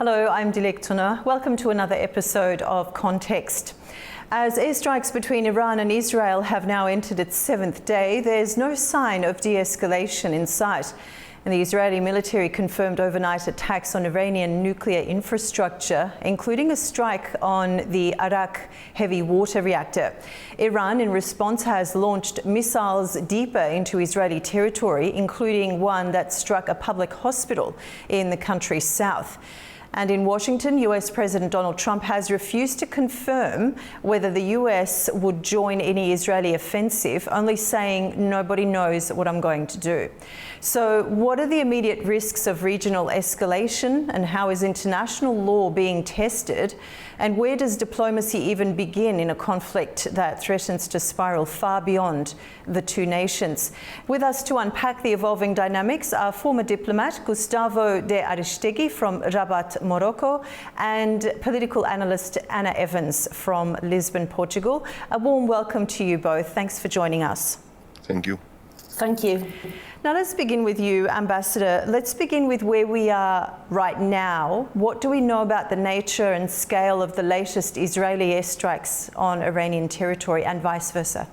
Hello, I'm Dilek Tuna. Welcome to another episode of Context. As airstrikes between Iran and Israel have now entered its seventh day, there's no sign of de-escalation in sight. And the Israeli military confirmed overnight attacks on Iranian nuclear infrastructure, including a strike on the Arak heavy water reactor. Iran, in response, has launched missiles deeper into Israeli territory, including one that struck a public hospital in the country's south. And in Washington, US President Donald Trump has refused to confirm whether the US would join any Israeli offensive, only saying nobody knows what I'm going to do. So what are the immediate risks of regional escalation, and how is international law being tested? And where does diplomacy even begin in a conflict that threatens to spiral far beyond the two nations? With us to unpack the evolving dynamics are former diplomat Gustavo de Aristegui from Rabat, Morocco, and political analyst Anna Evans from Lisbon, Portugal. A warm welcome to you both. Thanks for joining us. Thank you. Thank you. Now let's begin with you, Ambassador. Let's begin with where we are right now. What do we know about the nature and scale of the latest Israeli airstrikes on Iranian territory and vice versa?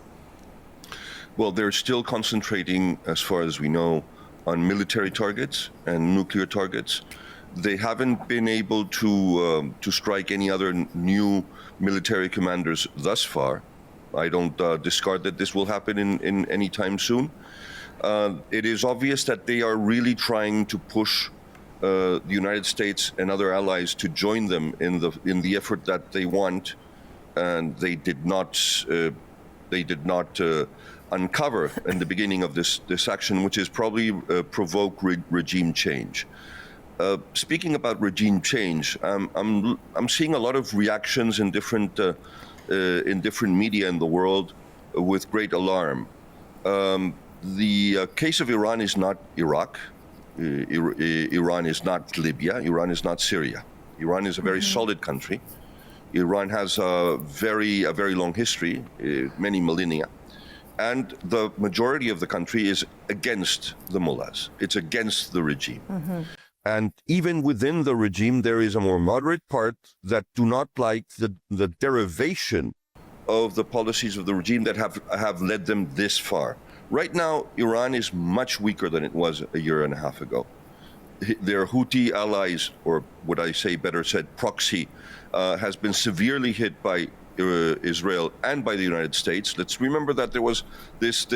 Well, they're still concentrating, as far as we know, on military targets and nuclear targets. They haven't been able to strike any other new military commanders thus far. I don't discard that this will happen in any time soon. It is obvious that they are really trying to push the United States and other allies to join them in the effort that they want, and they did not uncover in the beginning of this action, which is probably provoke regime change. Speaking about regime change, I'm seeing a lot of reactions in different media in the world with great alarm. The case of Iran is not Iraq. Iran is not Libya. Iran is not Syria. Iran is a very solid country. Iran has a very long history, many millennia. And the majority of the country is against the mullahs. It's against the regime. And even within the regime, there is a more moderate part that do not like the derivation of the policies of the regime that have led them this far. Right now, Iran is much weaker than it was a year and a half ago. Their Houthi allies, or would I say better said, proxy, has been severely hit by Israel and by the United States. Let's remember that there was this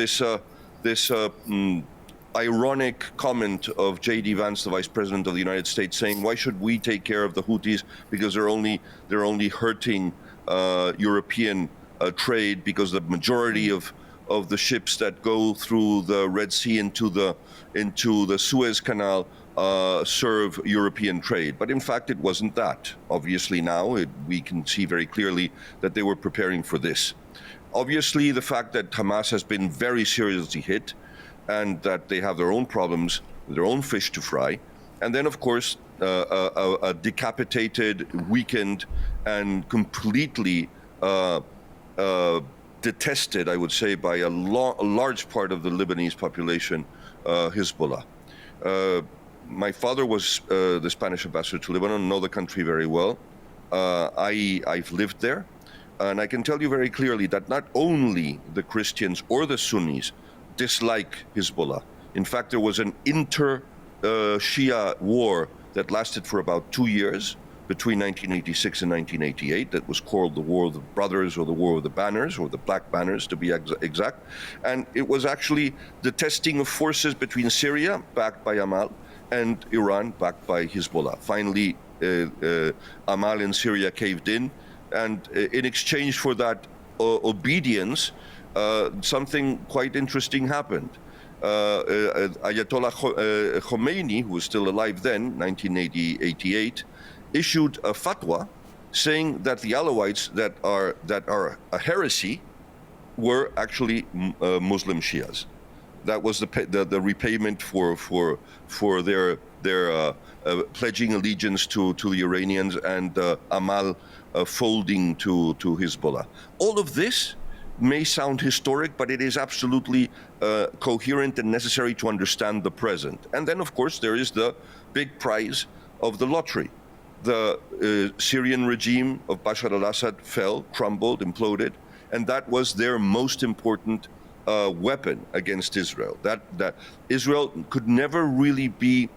ironic comment of J.D. Vance, the Vice President of the United States, saying, "Why should we take care of the Houthis? Because they're only hurting European trade, because the majority of the ships that go through the Red Sea into the Suez Canal serve European trade." But in fact, it wasn't that. Obviously now we can see very clearly that they were preparing for this. Obviously, the fact that Hamas has been very seriously hit and that they have their own problems, their own fish to fry. And then, of course, a decapitated, weakened, and completely detested, I would say, by a large part of the Lebanese population, Hezbollah. My father was the Spanish ambassador to Lebanon, know the country very well. I've lived there, and I can tell you very clearly that not only the Christians or the Sunnis dislike Hezbollah. In fact, there was an inter-Shia war that lasted for about 2 years between 1986 and 1988. That was called the War of the Brothers, or the War of the Banners, or the Black Banners to be exact. And it was actually the testing of forces between Syria, backed by Amal, and Iran, backed by Hezbollah. Finally, Amal in Syria caved in, and in exchange for that obedience, something quite interesting happened. Ayatollah Khomeini, who was still alive then, 1988, issued a fatwa saying that the Alawites that are a heresy were actually Muslim Shias. That was the repayment for their pledging allegiance to the Iranians, and Amal folding to Hezbollah. All of this may sound historic, but it is absolutely coherent and necessary to understand the present. And then, of course, there is the big prize of the lottery. the Syrian regime of Bashar al-Assad fell, crumbled, imploded, and that was their most important weapon against Israel. That Israel could never really be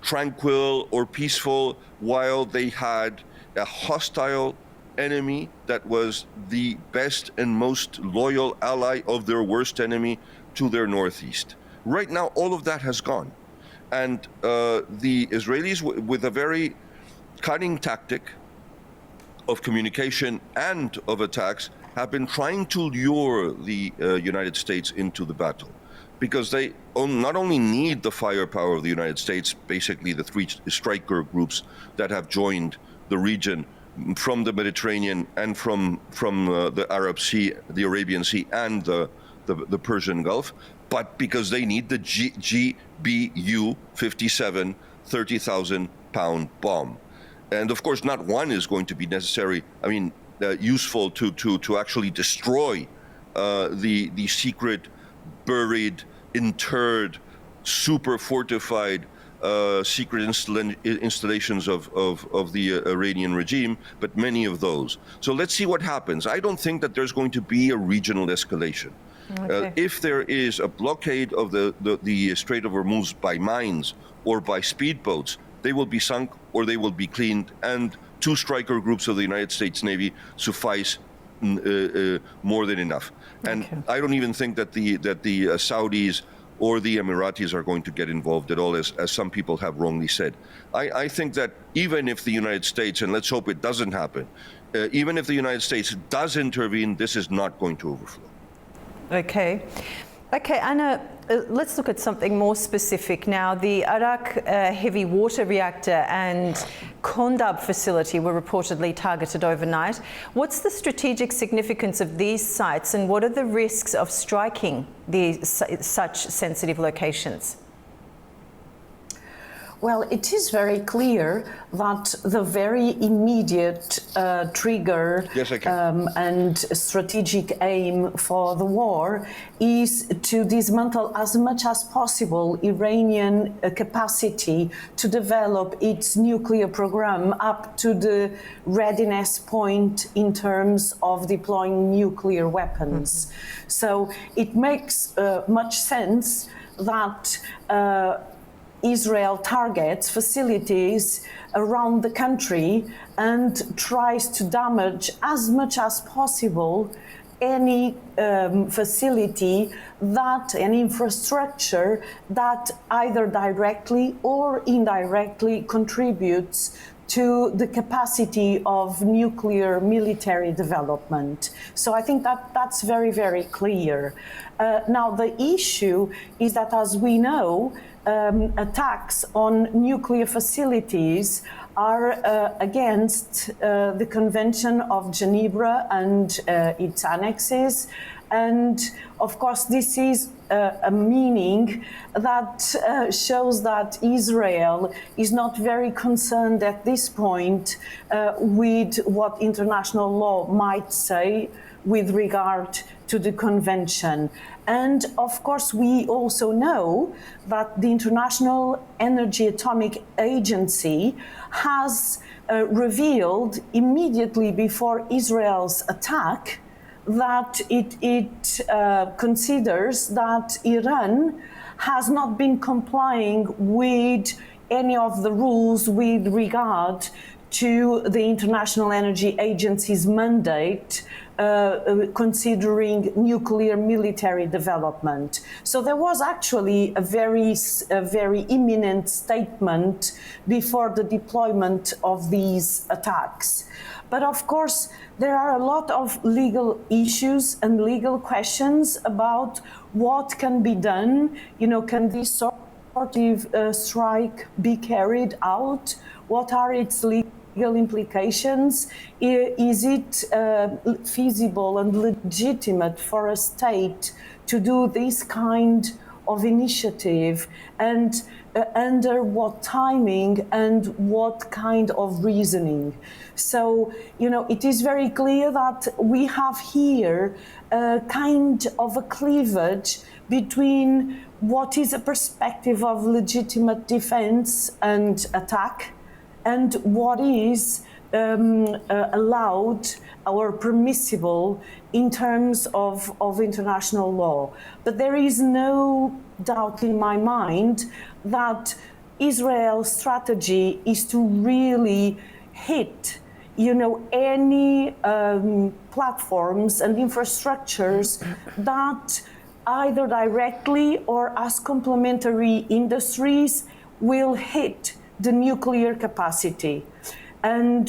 tranquil or peaceful while they had a hostile enemy that was the best and most loyal ally of their worst enemy to their northeast. Right now, all of that has gone. And the Israelis, with a very cunning tactic of communication and of attacks, have been trying to lure the United States into the battle, because they not only need the firepower of the United States, basically the three striker groups that have joined the region from the Mediterranean and from the Arab Sea, the Arabian Sea, and the Persian Gulf, but because they need the GBU 57 30,000-pound bomb. And of course, not one is going to be necessary, useful to actually destroy the secret, buried, interred, super fortified secret installations of the Iranian regime, but many of those. So let's see what happens. I don't think that there's going to be a regional escalation. Okay. If there is a blockade of the Strait of Hormuz by mines or by speedboats, they will be sunk or they will be cleaned, and two striker groups of the United States Navy suffice more than enough. And okay. I don't even think that the Saudis or the Emiratis are going to get involved at all, as some people have wrongly said. I think that even if the United States, and let's hope it doesn't happen, even if the United States does intervene, this is not going to overflow. Okay, Anna, let's look at something more specific now. The Arak heavy water reactor and Kondab facility were reportedly targeted overnight. What's the strategic significance of these sites, and what are the risks of striking such sensitive locations? Well, it is very clear that the very immediate trigger and strategic aim for the war is to dismantle as much as possible Iranian capacity to develop its nuclear program up to the readiness point in terms of deploying nuclear weapons. Mm-hmm. So it makes much sense that Israel targets facilities around the country and tries to damage as much as possible any facility, any infrastructure that either directly or indirectly contributes to the capacity of nuclear military development. So I think that that's very, very clear. Now, the issue is that, as we know, attacks on nuclear facilities are against the Convention of Geneva and its annexes. And of course, this is a meaning that shows that Israel is not very concerned at this point with what international law might say with regard to the convention. And of course, we also know that the International Energy Atomic Agency has revealed immediately before Israel's attack that it considers that Iran has not been complying with any of the rules with regard to the International Energy Agency's mandate considering nuclear military development. So there was actually a very imminent statement before the deployment of these attacks. But of course, there are a lot of legal issues and legal questions about what can be done. You know, can this sort of strike be carried out? What are its legal implications? Is it feasible and legitimate for a state to do this kind of initiative, and under what timing and what kind of reasoning? So, you know, it is very clear that we have here a kind of a cleavage between what is a perspective of legitimate defense and attack, and what is allowed or permissible in terms of international law. But there is no doubt in my mind that Israel's strategy is to really hit, any platforms and infrastructures that either directly or as complementary industries will hit the nuclear capacity. And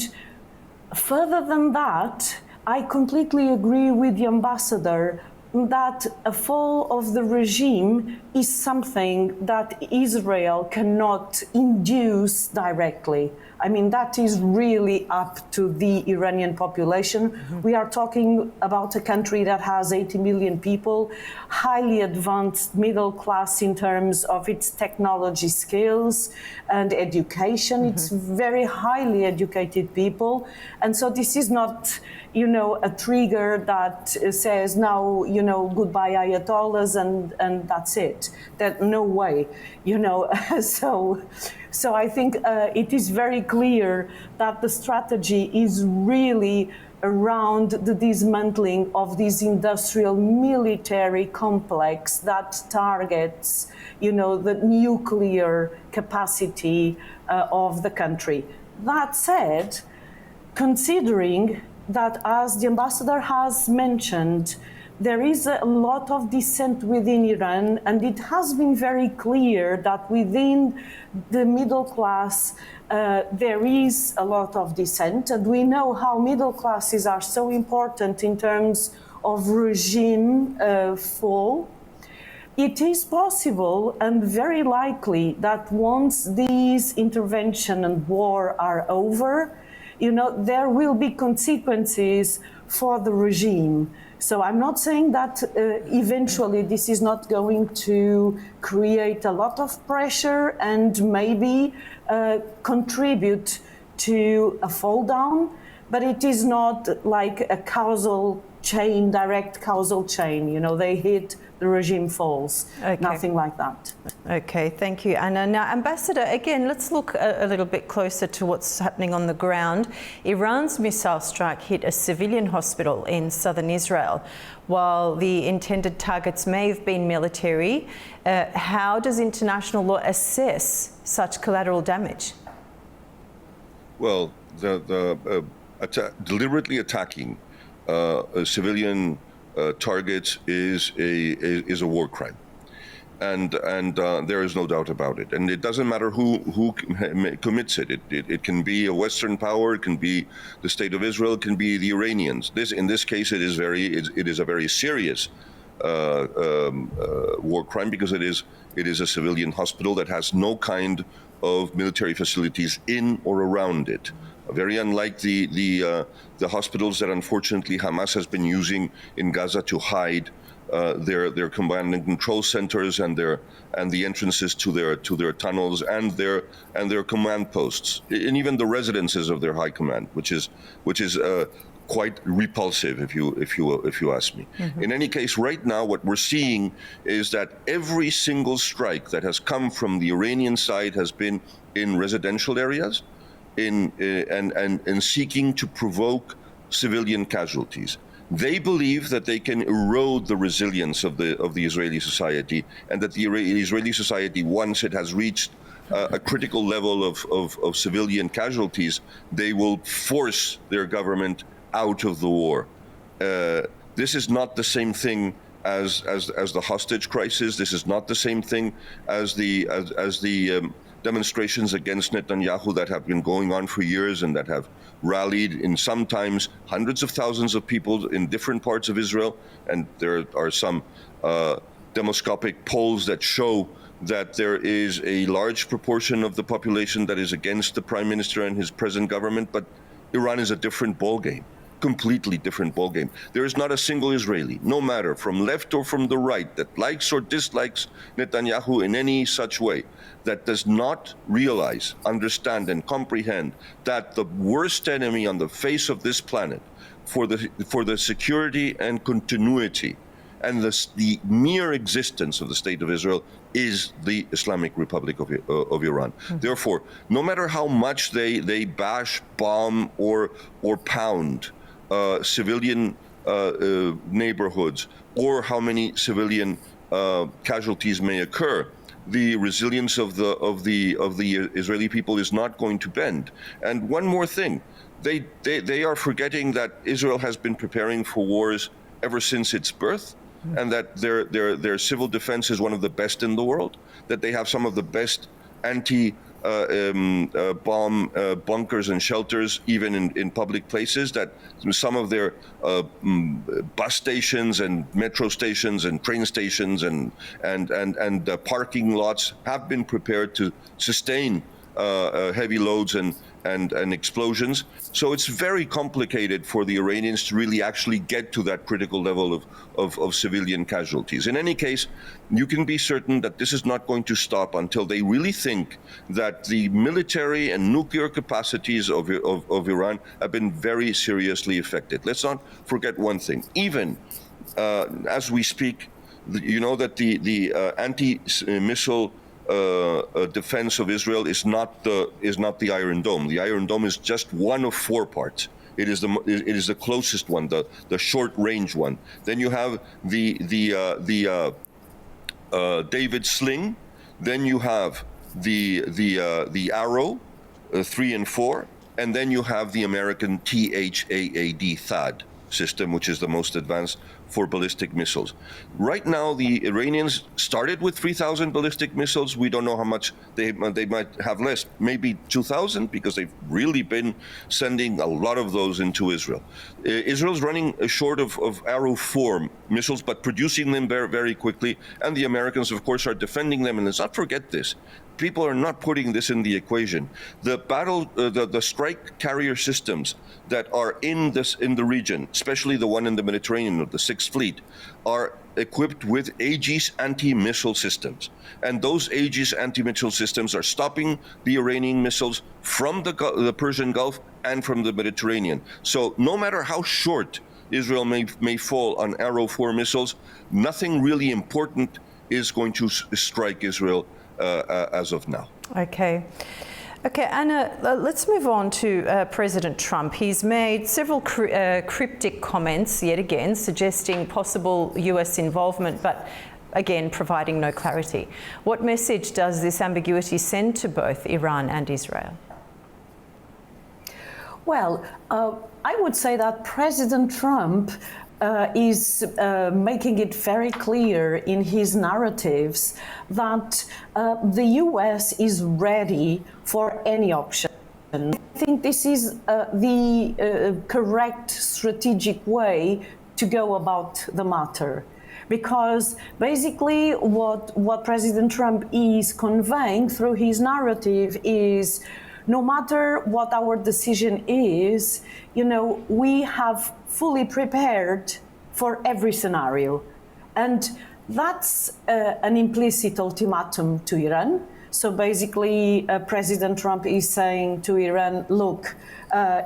further than that, I completely agree with the ambassador that a fall of the regime is something that Israel cannot induce directly. I mean, that is really up to the Iranian population. Mm-hmm. We are talking about a country that has 80 million people, highly advanced middle class in terms of its technology skills and education. Mm-hmm. It's very highly educated people. And so this is not, a trigger that says now, goodbye Ayatollahs and that's it. That no way, So I think it is very clear that the strategy is really around the dismantling of this industrial military complex that targets, the nuclear capacity of the country. That said, considering that, as the ambassador has mentioned, there is a lot of dissent within Iran, and it has been very clear that within the middle class there is a lot of dissent, and we know how middle classes are so important in terms of regime fall. It is possible and very likely that once these intervention and war are over, there will be consequences for the regime. So I'm not saying that eventually this is not going to create a lot of pressure and maybe contribute to a fall down, but it is not like a causal chain, direct causal chain. They hit, the regime falls. Okay. Nothing like that. Okay, thank you, Anna. Now, Ambassador, again, let's look a little bit closer to what's happening on the ground. Iran's missile strike hit a civilian hospital in southern Israel. While the intended targets may have been military, how does international law assess such collateral damage? Well, deliberately attacking civilian targets is a war crime, and there is no doubt about it. And it doesn't matter who commits it. It can be a Western power, it can be the State of Israel, it can be the Iranians. In this case, it is a very serious war crime because it is a civilian hospital that has no kind of military facilities in or around it. Very unlike the hospitals that unfortunately Hamas has been using in Gaza to hide their command and control centers and the entrances to their tunnels and their command posts, and even the residences of their high command, which is quite repulsive, if you ask me. Mm-hmm. In any case, right now, what we're seeing is that every single strike that has come from the Iranian side has been in residential areas, and seeking to provoke civilian casualties. They believe that they can erode the resilience of the Israeli society, and that the Israeli society, once it has reached a critical level of civilian casualties, they will force their government out of the war. This is not the same thing as the hostage crisis. This is not the same thing as the demonstrations against Netanyahu that have been going on for years and that have rallied in sometimes hundreds of thousands of people in different parts of Israel. And there are some demoscopic polls that show that there is a large proportion of the population that is against the prime minister and his present government. But Iran is a different ballgame. Completely different ballgame. There is not a single Israeli, no matter from left or from the right, that likes or dislikes Netanyahu in any such way, that does not realize, understand, and comprehend that the worst enemy on the face of this planet for the security and continuity and the mere existence of the State of Israel is the Islamic Republic of Iran. Therefore, no matter how much they bash, bomb, or pound civilian neighborhoods, or how many civilian casualties may occur, the resilience of the Israeli people is not going to bend. And one more thing, they are forgetting that Israel has been preparing for wars ever since its birth, and that their civil defense is one of the best in the world, that they have some of the best bomb bunkers and shelters, even in public places, that some of their bus stations and metro stations and train stations and parking lots have been prepared to sustain heavy loads and explosions. So it's very complicated for the Iranians to really actually get to that critical level of civilian casualties. In any case, you can be certain that this is not going to stop until they really think that the military and nuclear capacities of Iran have been very seriously affected. Let's not forget one thing. Even as we speak, you know that the anti-missile defense of Israel is not the Iron Dome. The Iron Dome is just one of 4 parts. It is the closest one, the short range one. Then you have the David Sling. Then you have the Arrow 3 and 4, and then you have the American THAAD system, which is the most advanced for ballistic missiles. Right now, the Iranians started with 3,000 ballistic missiles. We don't know how much they might have less, maybe 2,000, because they've really been sending a lot of those into Israel. Israel's running short of Arrow 4 missiles, but producing them very, very quickly. And the Americans, of course, are defending them. And let's not forget this. People are not putting this in the equation. The strike carrier systems that are in the region, especially the one in the Mediterranean of the 6th Fleet, are equipped with Aegis anti-missile systems. And those Aegis anti-missile systems are stopping the Iranian missiles from the Persian Gulf and from the Mediterranean. So no matter how short Israel may fall on Arrow 4 missiles, nothing really important is going to strike Israel as of now. Okay, Anna, let's move on to President Trump. He's made several cryptic comments, yet again, suggesting possible US involvement, but again, providing no clarity. What message does this ambiguity send to both Iran and Israel? Well, I would say that President Trump is making it very clear in his narratives that the US is ready for any option. I think this is the correct strategic way to go about the matter. Because basically what President Trump is conveying through his narrative is, no matter what our decision is, we have fully prepared for every scenario. And that's an implicit ultimatum to Iran. So basically, President Trump is saying to Iran, look,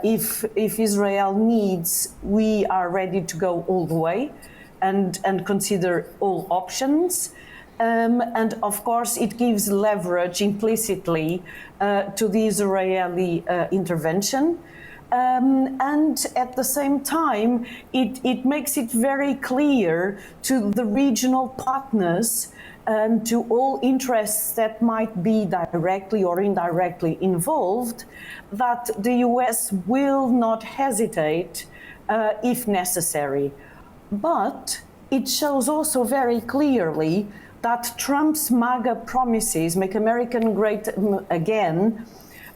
if Israel needs, we are ready to go all the way and consider all options. And of course, it gives leverage implicitly to the Israeli intervention. And at the same time, it makes it very clear to the regional partners and to all interests that might be directly or indirectly involved, that the US will not hesitate if necessary. But it shows also very clearly that Trump's MAGA promises, make America great again,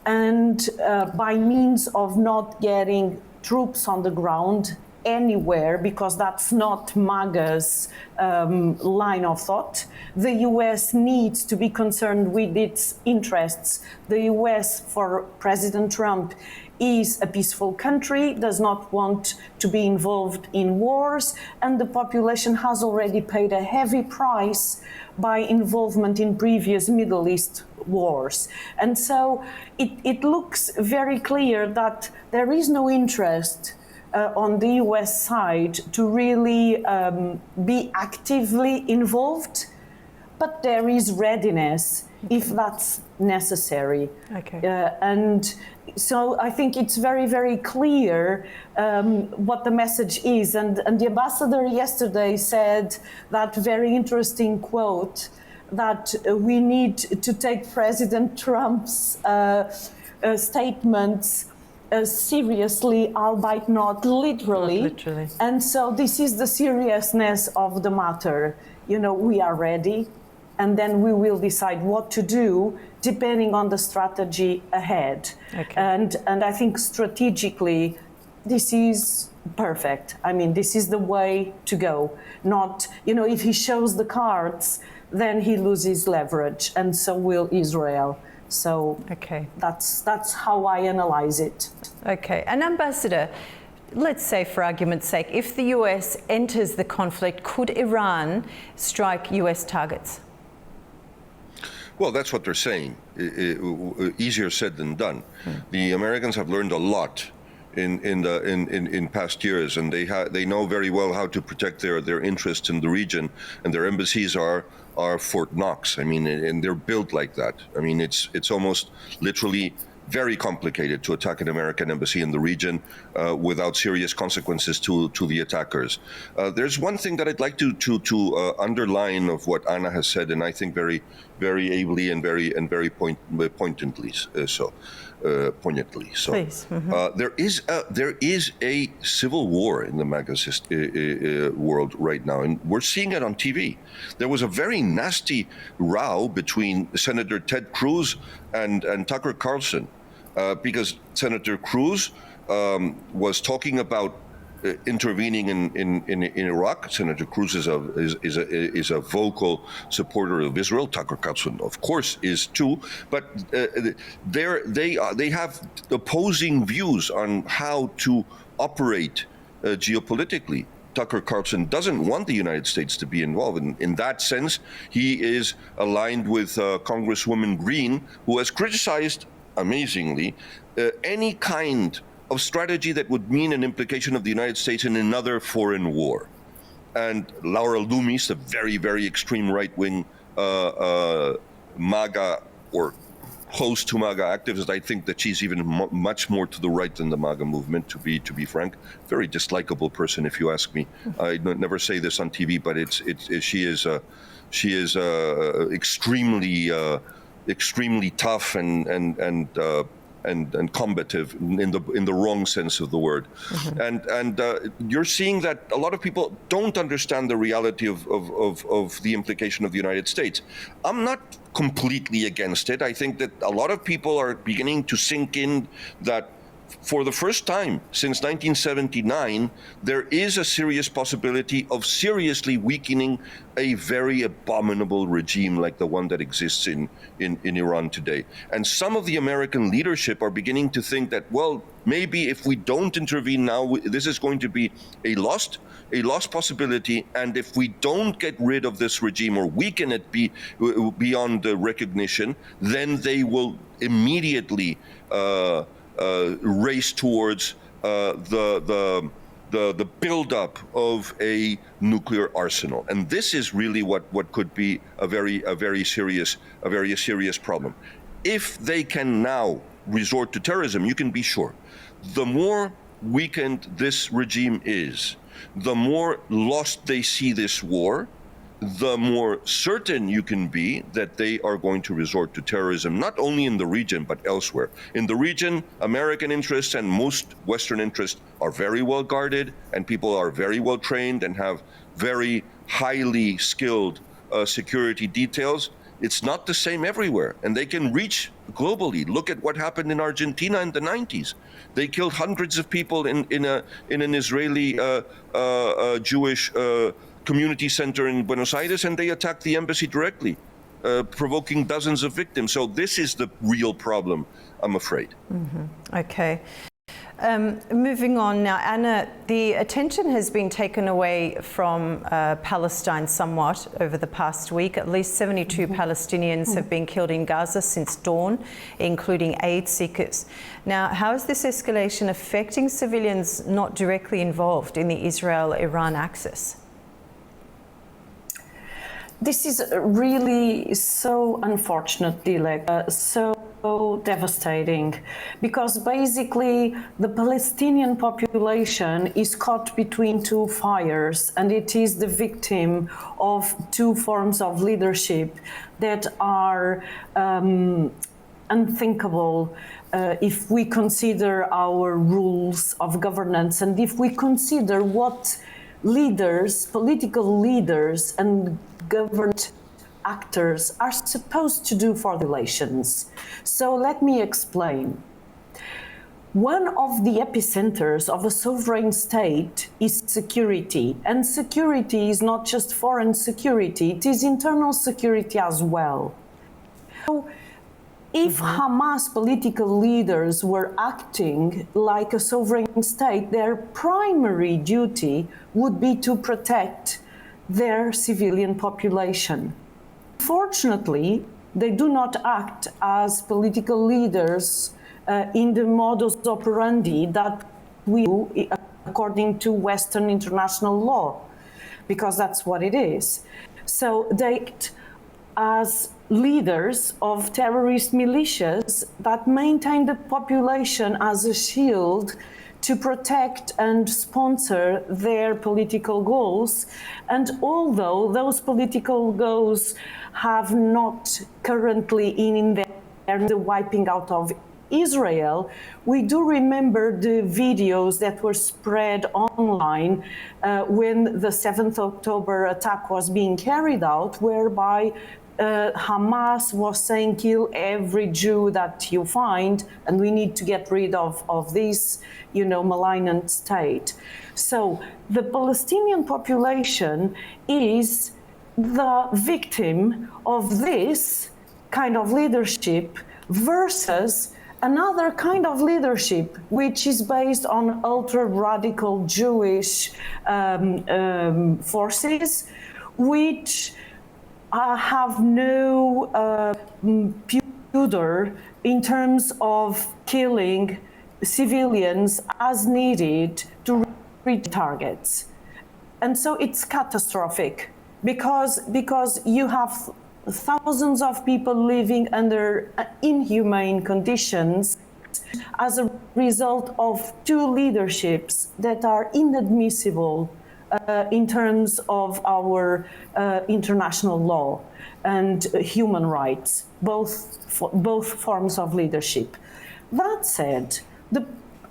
and by means of not getting troops on the ground anywhere, because that's not MAGA's line of thought. The US needs to be concerned with its interests. The US, for President Trump, is a peaceful country, does not want to be involved in wars, and the population has already paid a heavy price by involvement in previous Middle East wars. And so it looks very clear that there is no interest on the US side to really be actively involved, but there is readiness if that's necessary. Okay. And so I think it's very, very clear what the message is. And the ambassador yesterday said that very interesting quote that we need to take President Trump's statements seriously, albeit not literally. Not literally. And so this is the seriousness of the matter. You know, we are ready, and then we will decide what to do depending on the strategy ahead. Okay. And I think strategically, this is perfect. I mean, this is the way to go. Not, you know, if he shows the cards, then he loses leverage, and so will Israel. So okay. that's how I analyze it. Okay. And Ambassador, let's say for argument's sake, if the US enters the conflict, could Iran strike US targets? Well, that's what they're saying. Easier said than done. The Americans have learned a lot in past years, and they know very well how to protect their interests in the region, and their embassies are Fort Knox. I mean, and they're built like that. I mean, it's almost literally very complicated to attack an American embassy in the region without serious consequences to the attackers. There's one thing that I'd like to underline of what Anna has said, and I think very ably and very poignantly so. Poignantly. So, please. Mm-hmm. There is a civil war in the MAGA world right now, and we're seeing it on TV. There was a very nasty row between Senator Ted Cruz and Tucker Carlson, because Senator Cruz was talking about intervening in Iraq. Senator Cruz is a vocal supporter of Israel. Tucker Carlson, of course, is too. But they have opposing views on how to operate geopolitically. Tucker Carlson doesn't want the United States to be involved. In that sense, he is aligned with Congresswoman Green, who has criticized, amazingly, any kind of strategy that would mean an implication of the United States in another foreign war. And Laura Loomis, a very extreme right-wing MAGA or close to MAGA activist, I think that she's even much more to the right than the MAGA movement, to be frank. Very dislikable person, if you ask me. I never say this on TV, but she is extremely tough and combative in the wrong sense of the word. Mm-hmm. And you're seeing that a lot of people don't understand the reality of the implication of the United States. I'm not completely against it. I think that a lot of people are beginning to sink in that for the first time since 1979, there is a serious possibility of seriously weakening a very abominable regime like the one that exists in Iran today. And some of the American leadership are beginning to think that, well, maybe if we don't intervene now, this is going to be a lost possibility. And if we don't get rid of this regime or weaken it beyond recognition, then they will immediately race towards the buildup of a nuclear arsenal, and this is really what could be a very serious problem. If they can now resort to terrorism, you can be sure, the more weakened this regime is, the more lost they see this war, the more certain you can be that they are going to resort to terrorism, not only in the region, but elsewhere. In the region, American interests and most Western interests are very well guarded, and people are very well trained and have very highly skilled security details. It's not the same everywhere, and they can reach globally. Look at what happened in Argentina in the 90s. They killed hundreds of people in an Israeli Jewish community center in Buenos Aires, and they attacked the embassy directly, provoking dozens of victims. So this is the real problem, I'm afraid. Mm-hmm. Okay. Moving on now, Anna, the attention has been taken away from Palestine somewhat over the past week. At least 72 Palestinians have been killed in Gaza since dawn, including aid seekers. Now, how is this escalation affecting civilians not directly involved in the Israel-Iran axis? This is really so unfortunate, Dilek, so devastating, because basically the Palestinian population is caught between two fires, and it is the victim of two forms of leadership that are unthinkable if we consider our rules of governance, and if we consider what leaders, political leaders and government actors are supposed to do for the relations. So let me explain. One of the epicenters of a sovereign state is security, and security is not just foreign security, it is internal security as well. So if Hamas political leaders were acting like a sovereign state, their primary duty would be to protect their civilian population. Fortunately, they do not act as political leaders in the modus operandi that we do according to Western international law, because that's what it is. So they act as leaders of terrorist militias that maintain the population as a shield to protect and sponsor their political goals. And although those political goals have not currently in the wiping out of Israel, we do remember the videos that were spread online when the 7th October attack was being carried out, whereby Hamas was saying, kill every Jew that you find, and we need to get rid of this, malignant state. So the Palestinian population is the victim of this kind of leadership versus another kind of leadership, which is based on ultra-radical Jewish forces, which have no pudor in terms of killing civilians as needed to reach targets. And so it's catastrophic because you have thousands of people living under inhumane conditions as a result of two leaderships that are inadmissible in terms of our international law and human rights, both forms of leadership. That said,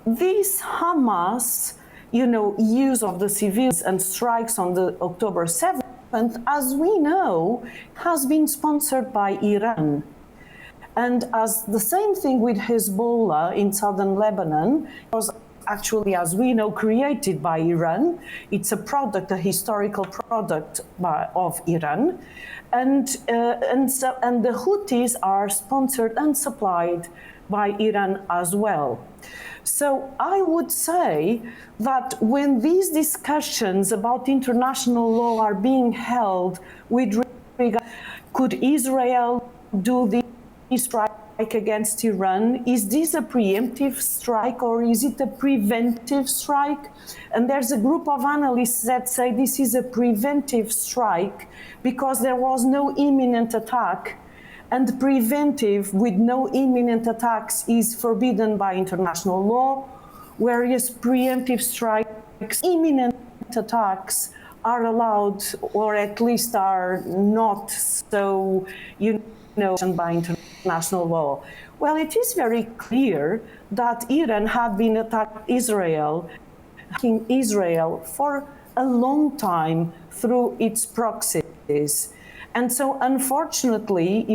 this Hamas, use of the civilians and strikes on the October 7th, as we know, has been sponsored by Iran. And as the same thing with Hezbollah in southern Lebanon was actually, as we know, created by Iran. It's a historical product of Iran. And the Houthis are sponsored and supplied by Iran as well. So I would say that when these discussions about international law are being held with regard, could Israel do this strike against Iran? Is this a preemptive strike or is it a preventive strike? And there's a group of analysts that say this is a preventive strike because there was no imminent attack, and preventive with no imminent attacks is forbidden by international law, whereas preemptive strikes, imminent attacks are allowed, or at least are not so, by international law. Well, it is very clear that Iran had been attacking Israel for a long time through its proxies. And so, unfortunately,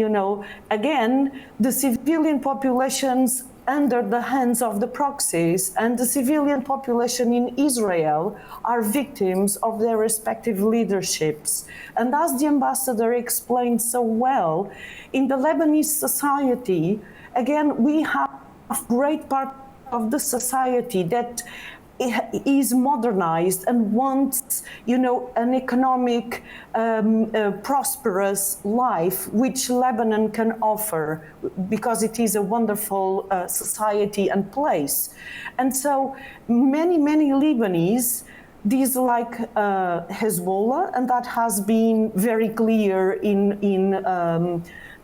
again, the civilian populations under the hands of the proxies and the civilian population in Israel are victims of their respective leaderships. And as the ambassador explained so well, in the Lebanese society, again, we have great of the society that is modernized and wants, an economic, prosperous life, which Lebanon can offer, because it is a wonderful society and place. And so many Lebanese dislike Hezbollah, and that has been very clear in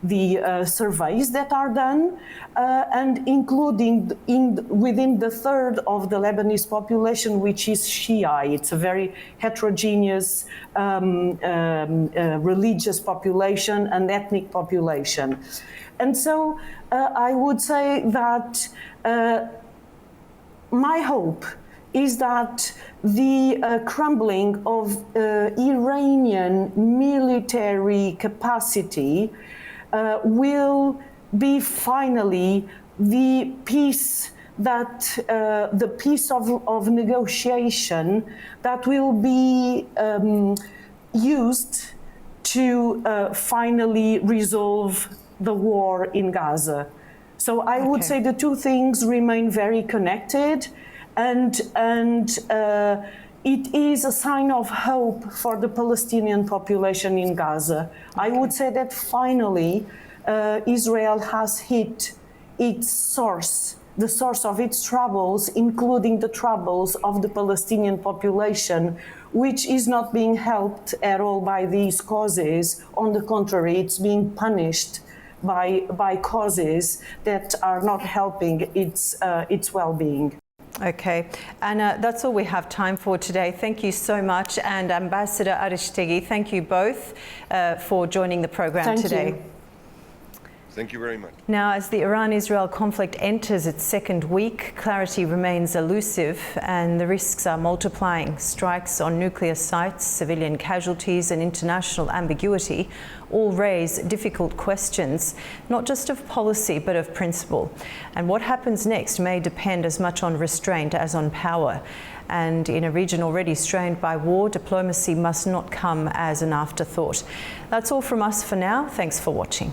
the surveys that are done, and including within the third of the Lebanese population, which is Shia. It's a very heterogeneous religious population and ethnic population. And so I would say that my hope is that the crumbling of Iranian military capacity will be finally the peace that the piece of negotiation that will be used to finally resolve the war in Gaza. So I would say the two things remain very connected, and it is a sign of hope for the Palestinian population in Gaza. I would say that finally Israel has hit its source, the source of its troubles, including the troubles of the Palestinian population, which is not being helped at all by these causes. On the contrary, it's being punished by causes that are not helping its well-being. Okay, Anna, that's all we have time for today. Thank you so much. And Ambassador Arishtegui, thank you both for joining the program today. Thank you. Thank you very much. Now, as the Iran-Israel conflict enters its second week, clarity remains elusive and the risks are multiplying. Strikes on nuclear sites, civilian casualties and international ambiguity all raise difficult questions, not just of policy but of principle. And what happens next may depend as much on restraint as on power. And in a region already strained by war, diplomacy must not come as an afterthought. That's all from us for now. Thanks for watching.